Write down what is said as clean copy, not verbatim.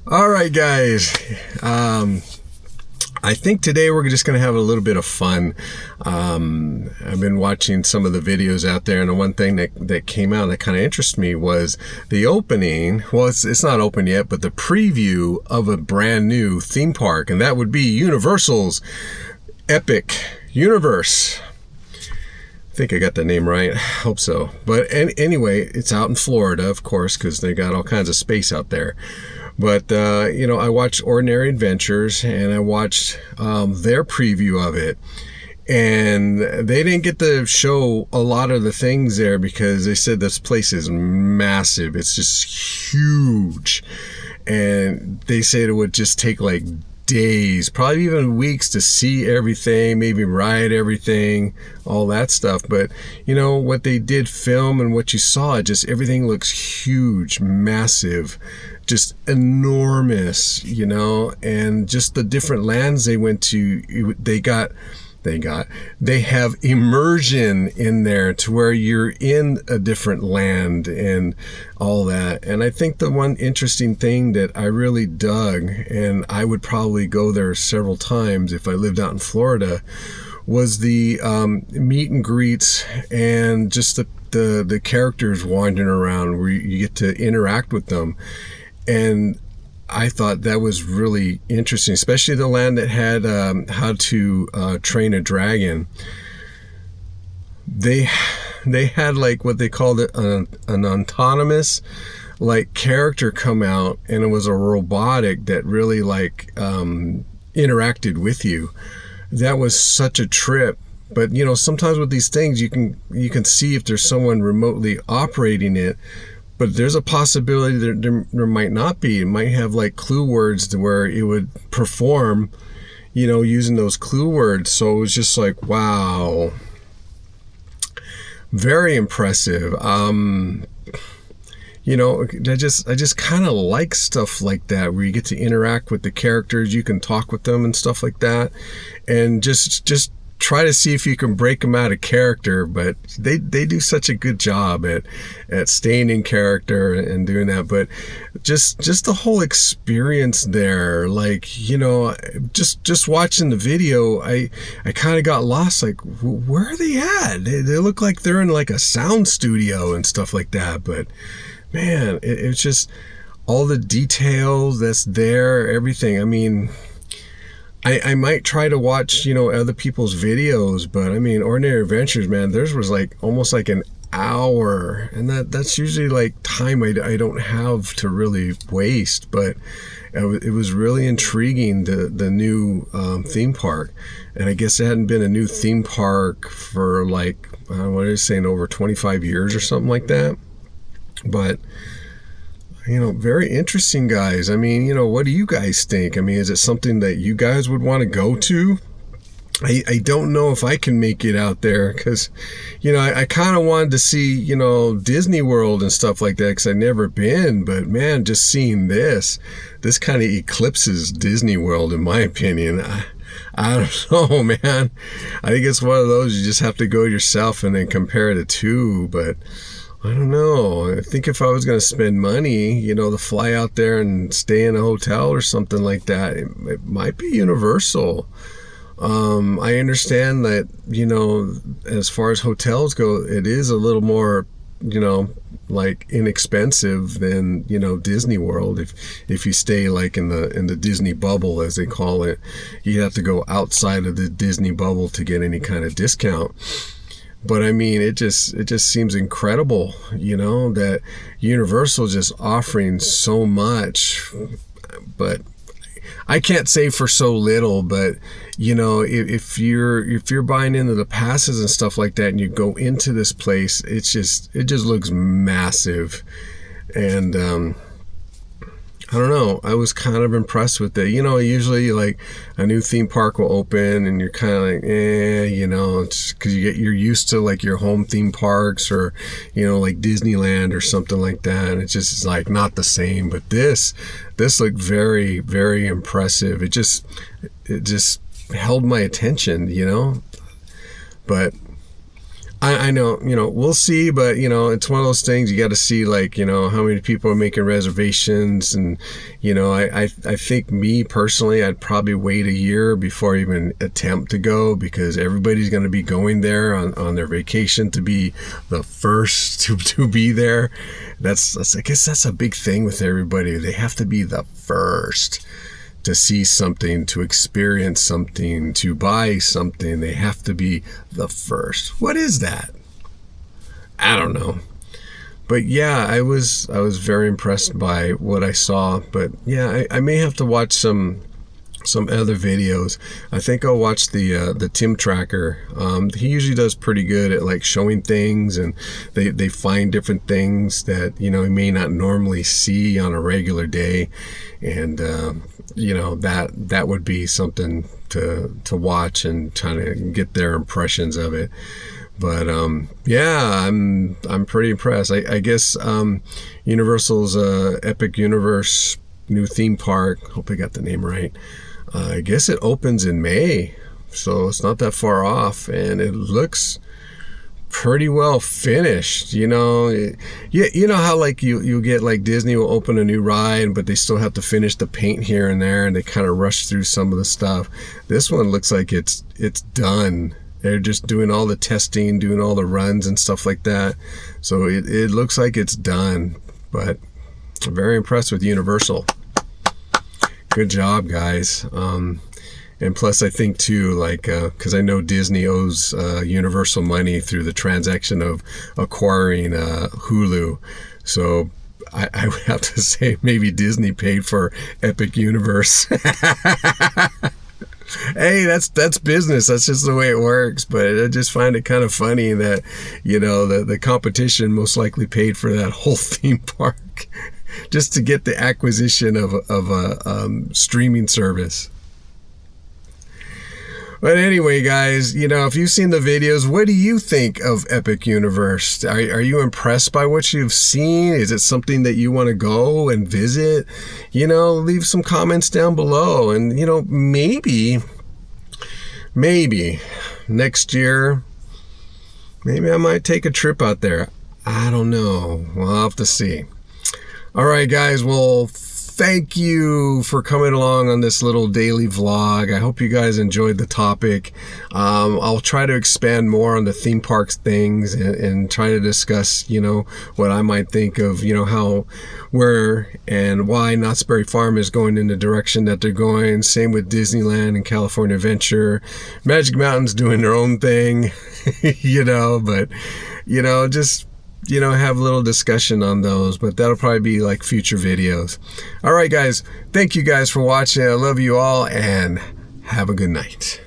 All right, guys. I think today we're just going to have a little bit of fun. I've been watching some of the videos out there, and the one thing that came out that kind of interested me was the opening. Well, it's not open yet, but the preview of a brand new theme park, and that would be Universal's Epic Universe. I think I got the name right. Hope so. But anyway, it's out in Florida, of course, because they got all kinds of space out there. But, I watched Ordinary Adventures, and I watched their preview of it. And they didn't get to show a lot of the things there because they said this place is massive. It's just huge. And they said it would just take like days, probably even weeks to see everything, maybe ride everything, all that stuff. But what they did film and what you saw, just everything looks huge, massive, just enormous, and just the different lands they went to, they have immersion in there to where you're in a different land and all that. And I think the one interesting thing that I really dug, and I would probably go there several times if I lived out in Florida, was the meet and greets and just the characters wandering around where you get to interact with them. And I thought that was really interesting, especially the land that had How to Train a Dragon. They had like what they called it an autonomous like character come out, and it was a robotic that really like interacted with you. That was such a trip. But sometimes with these things you can see if there's someone remotely operating it. But there's a possibility that there might not be. It might have like clue words to where it would perform, using those clue words. So it was just like, wow, very impressive. I just kind of like stuff like that where you get to interact with the characters, you can talk with them and stuff like that, and just try to see if you can break them out of character. But they do such a good job at staying in character and doing that. But just the whole experience there, like just watching the video, I kind of got lost, like where are they at? They look like they're in like a sound studio and stuff like that. But man, it's just all the details that's there, everything. I mean, I might try to watch, other people's videos, but I mean, Ordinary Adventures, man, theirs was like almost like an hour, and that's usually like time I don't have to really waste. But it was really intriguing, the new theme park, and I guess it hadn't been a new theme park for like, what is it saying, over 25 years or something like that. But very interesting, guys. I mean, what do you guys think? I mean, is it something that you guys would want to go to? I don't know if I can make it out there because, I kind of wanted to see, Disney World and stuff like that because I've never been. But man, just seeing this kind of eclipses Disney World in my opinion. I don't know, man. I think it's one of those you just have to go yourself and then compare the two. But I don't know. I think if I was going to spend money, to fly out there and stay in a hotel or something like that, it might be Universal. I understand that, as far as hotels go, it is a little more, like inexpensive than, Disney World. If you stay like in the Disney bubble, as they call it, you have to go outside of the Disney bubble to get any kind of discount. But I mean, it just seems incredible, that Universal just offering so much. But I can't say for so little. But if you're buying into the passes and stuff like that, and you go into this place, it just looks massive. And I don't know. I was kind of impressed with it. Usually like a new theme park will open and you're kind of like, it's because you're used to like your home theme parks or, like Disneyland or something like that. And it's just like not the same. But this looked very, very impressive. It just held my attention, But I know, we'll see, but it's one of those things you got to see, like, how many people are making reservations, and I think, me personally, I'd probably wait a year before I even attempt to go, because everybody's going to be going there on their vacation to be the first to be there. I guess that's a big thing with everybody. They have to be the first to see something, to experience something, to buy something. They have to be the first. What is that? I don't know. But yeah, I was very impressed by what I saw. But yeah, I may have to watch some other videos. I think I'll watch the Tim Tracker. He usually does pretty good at like showing things, and they find different things that he may not normally see on a regular day, and that would be something to watch and try to get their impressions of it. But yeah, I'm pretty impressed. I guess Universal's Epic Universe new theme park, hope I got the name right, I guess it opens in May, so it's not that far off, and it looks pretty well finished. You know how like you get like Disney will open a new ride, but they still have to finish the paint here and there, and they kind of rush through some of the stuff. This one looks like it's done. They're just doing all the testing, doing all the runs and stuff like that, so it looks like it's done. But I'm very impressed with Universal. Good job, guys. And plus, I think too, like, because I know Disney owes Universal money through the transaction of acquiring Hulu, so I would have to say maybe Disney paid for Epic Universe. Hey, that's business. That's just the way it works. But I just find it kind of funny that the competition most likely paid for that whole theme park just to get the acquisition of a streaming service. But anyway, guys, if you've seen the videos, what do you think of Epic Universe? Are you impressed by what you've seen? Is it something that you want to go and visit? Leave some comments down below. And, maybe next year, maybe I might take a trip out there. I don't know. We'll have to see. All right, guys. Well, thank you for coming along on this little daily vlog. I hope you guys enjoyed the topic. I'll try to expand more on the theme parks things and try to discuss, what I might think of, how, where, and why Knott's Berry Farm is going in the direction that they're going. Same with Disneyland and California Adventure. Magic Mountain's doing their own thing, but, just have a little discussion on those, but that'll probably be like future videos. All right, guys. Thank you guys for watching. I love you all, and have a good night.